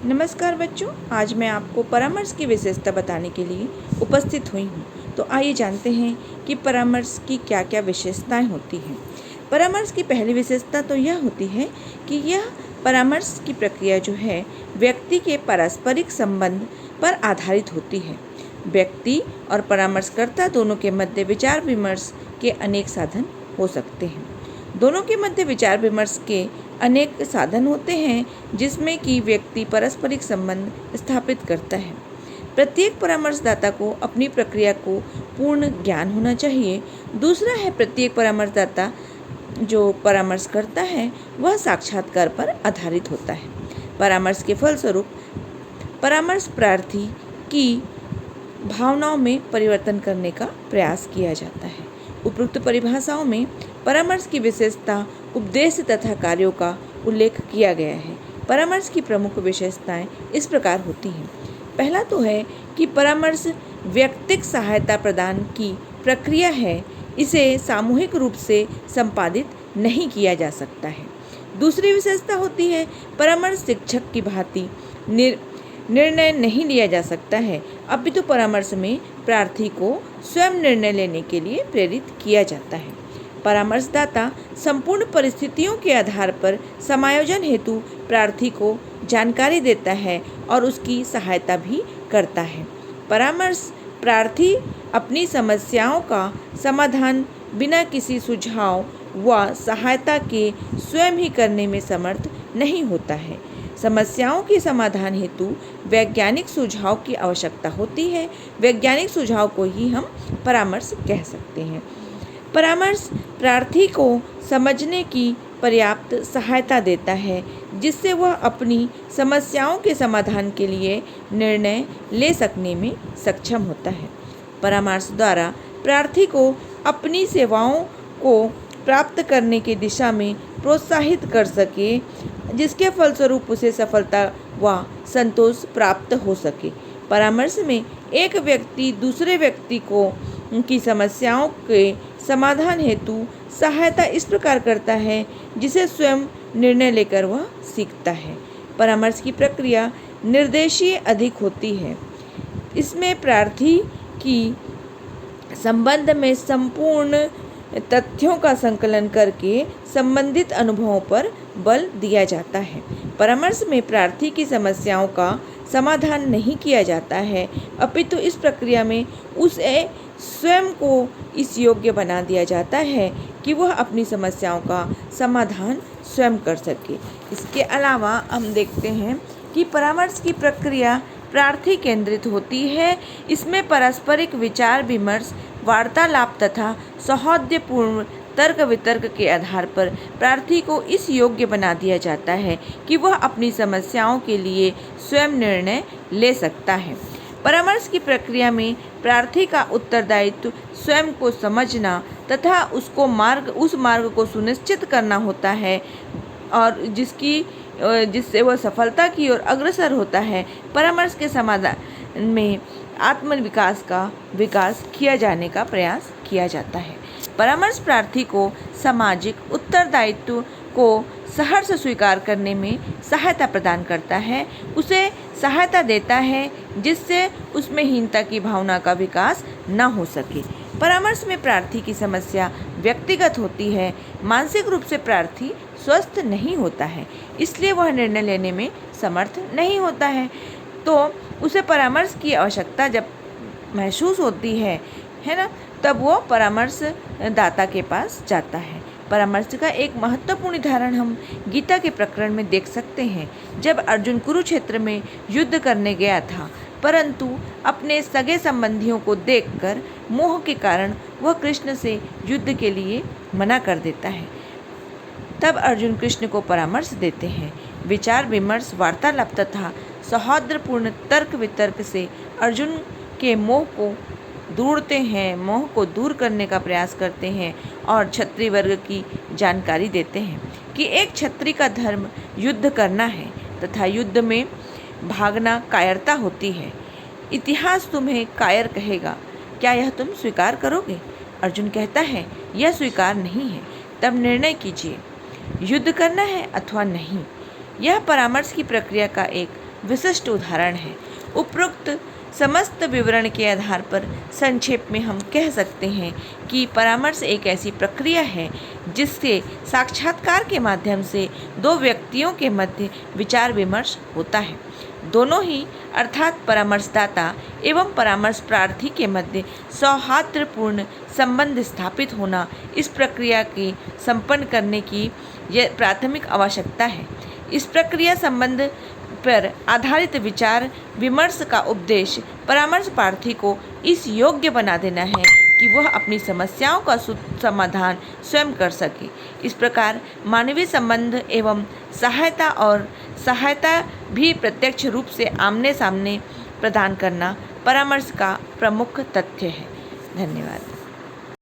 नमस्कार बच्चों, आज मैं आपको परामर्श की विशेषता बताने के लिए उपस्थित हुई हूँ। तो आइए जानते हैं कि परामर्श की क्या क्या विशेषताएं होती हैं। परामर्श की पहली विशेषता तो यह होती है कि यह परामर्श की प्रक्रिया जो है व्यक्ति के पारस्परिक संबंध पर आधारित होती है। व्यक्ति और परामर्शकर्ता दोनों के मध्य विचार विमर्श के अनेक साधन हो सकते हैं। दोनों के मध्य विचार विमर्श के अनेक साधन होते हैं जिसमें कि व्यक्ति पारस्परिक संबंध स्थापित करता है। प्रत्येक परामर्शदाता को अपनी प्रक्रिया को पूर्ण ज्ञान होना चाहिए। दूसरा है, प्रत्येक परामर्शदाता जो परामर्श करता है वह साक्षात्कार पर आधारित होता है। परामर्श के फलस्वरूप परामर्श प्रार्थी की भावनाओं में परिवर्तन करने का प्रयास किया जाता है। उपरोक्त परिभाषाओं में परामर्श की विशेषता, उद्देश्य तथा कार्यों का उल्लेख किया गया है। परामर्श की प्रमुख विशेषताएं इस प्रकार होती हैं। पहला तो है कि परामर्श व्यक्तिगत सहायता प्रदान की प्रक्रिया है, इसे सामूहिक रूप से संपादित नहीं किया जा सकता है। दूसरी विशेषता होती है, परामर्श शिक्षक की भांति निर्णय नहीं लिया जा सकता है, अपितु परामर्श में प्रार्थी को स्वयं निर्णय लेने के लिए प्रेरित किया जाता है। परामर्शदाता संपूर्ण परिस्थितियों के आधार पर समायोजन हेतु प्रार्थी को जानकारी देता है और उसकी सहायता भी करता है। परामर्श प्रार्थी अपनी समस्याओं का समाधान बिना किसी सुझाव व सहायता के स्वयं ही करने में समर्थ नहीं होता है। समस्याओं के समाधान हेतु वैज्ञानिक सुझाव की आवश्यकता होती है। वैज्ञानिक सुझाव को ही हम परामर्श कह सकते हैं। परामर्श प्रार्थी को समझने की पर्याप्त सहायता देता है जिससे वह अपनी समस्याओं के समाधान के लिए निर्णय ले सकने में सक्षम होता है। परामर्श द्वारा प्रार्थी को अपनी सेवाओं को प्राप्त करने की दिशा में प्रोत्साहित कर सके, जिसके फलस्वरूप उसे सफलता व संतोष प्राप्त हो सके। परामर्श में एक व्यक्ति दूसरे व्यक्ति को उनकी समस्याओं के समाधान हेतु सहायता इस प्रकार करता है जिसे स्वयं निर्णय लेकर वह सीखता है। परामर्श की प्रक्रिया निर्देशीय अधिक होती है। इसमें प्रार्थी की संबंध में संपूर्ण तथ्यों का संकलन करके संबंधित अनुभवों पर बल दिया जाता है। परामर्श में प्रार्थी की समस्याओं का समाधान नहीं किया जाता है, अपितु इस प्रक्रिया में उसे स्वयं को इस योग्य बना दिया जाता है कि वह अपनी समस्याओं का समाधान स्वयं कर सके। इसके अलावा हम देखते हैं कि परामर्श की प्रक्रिया प्रार्थी केंद्रित होती है। इसमें पारस्परिक विचार विमर्श, वार्तालाप तथा सौहार्दपूर्ण तर्क वितर्क के आधार पर प्रार्थी को इस योग्य बना दिया जाता है कि वह अपनी समस्याओं के लिए स्वयं निर्णय ले सकता है। परामर्श की प्रक्रिया में प्रार्थी का उत्तरदायित्व स्वयं को समझना तथा उस मार्ग को सुनिश्चित करना होता है और जिससे वह सफलता की ओर अग्रसर होता है। परामर्श के समाधान में आत्मविकास का विकास किया जाने का प्रयास किया जाता है। परामर्श प्रार्थी को सामाजिक उत्तरदायित्व को सहर्ष स्वीकार करने में सहायता प्रदान करता है, उसे सहायता देता है जिससे उसमें हीनता की भावना का विकास न हो सके। परामर्श में प्रार्थी की समस्या व्यक्तिगत होती है। मानसिक रूप से प्रार्थी स्वस्थ नहीं होता है, इसलिए वह निर्णय लेने में समर्थ नहीं होता है, तो उसे परामर्श की आवश्यकता जब महसूस होती है ना, तब वो परामर्श दाता के पास जाता है। परामर्श का एक महत्वपूर्ण उदाहरण हम गीता के प्रकरण में देख सकते हैं। जब अर्जुन कुरुक्षेत्र में युद्ध करने गया था, परंतु अपने सगे संबंधियों को देखकर मोह के कारण वह कृष्ण से युद्ध के लिए मना कर देता है। तब अर्जुन कृष्ण को परामर्श देते हैं। विचार विमर्श, वार्तालाप तथा सौहार्दपूर्ण तर्क वितर्क से अर्जुन के मोह को दूर करने का प्रयास करते हैं और क्षत्रिय वर्ग की जानकारी देते हैं कि एक क्षत्रिय का धर्म युद्ध करना है तथा युद्ध में भागना कायरता होती है। इतिहास तुम्हें कायर कहेगा, क्या यह तुम स्वीकार करोगे? अर्जुन कहता है, यह स्वीकार नहीं है। तब निर्णय कीजिए, युद्ध करना है अथवा नहीं। यह परामर्श की प्रक्रिया का एक विशिष्ट उदाहरण है। उपरोक्त समस्त विवरण के आधार पर संक्षेप में हम कह सकते हैं कि परामर्श एक ऐसी प्रक्रिया है जिससे साक्षात्कार के माध्यम से दो व्यक्तियों के मध्य विचार विमर्श होता है। दोनों ही अर्थात परामर्शदाता एवं परामर्श प्रार्थी के मध्य सौहार्दपूर्ण संबंध स्थापित होना इस प्रक्रिया के संपन्न करने की यह प्राथमिक आवश्यकता है। इस प्रक्रिया संबंध पर आधारित विचार विमर्श का उद्देश्य परामर्श प्रार्थी को इस योग्य बना देना है कि वह अपनी समस्याओं का समाधान स्वयं कर सके। इस प्रकार मानवीय संबंध एवं सहायता भी प्रत्यक्ष रूप से आमने सामने प्रदान करना परामर्श का प्रमुख तथ्य है। धन्यवाद।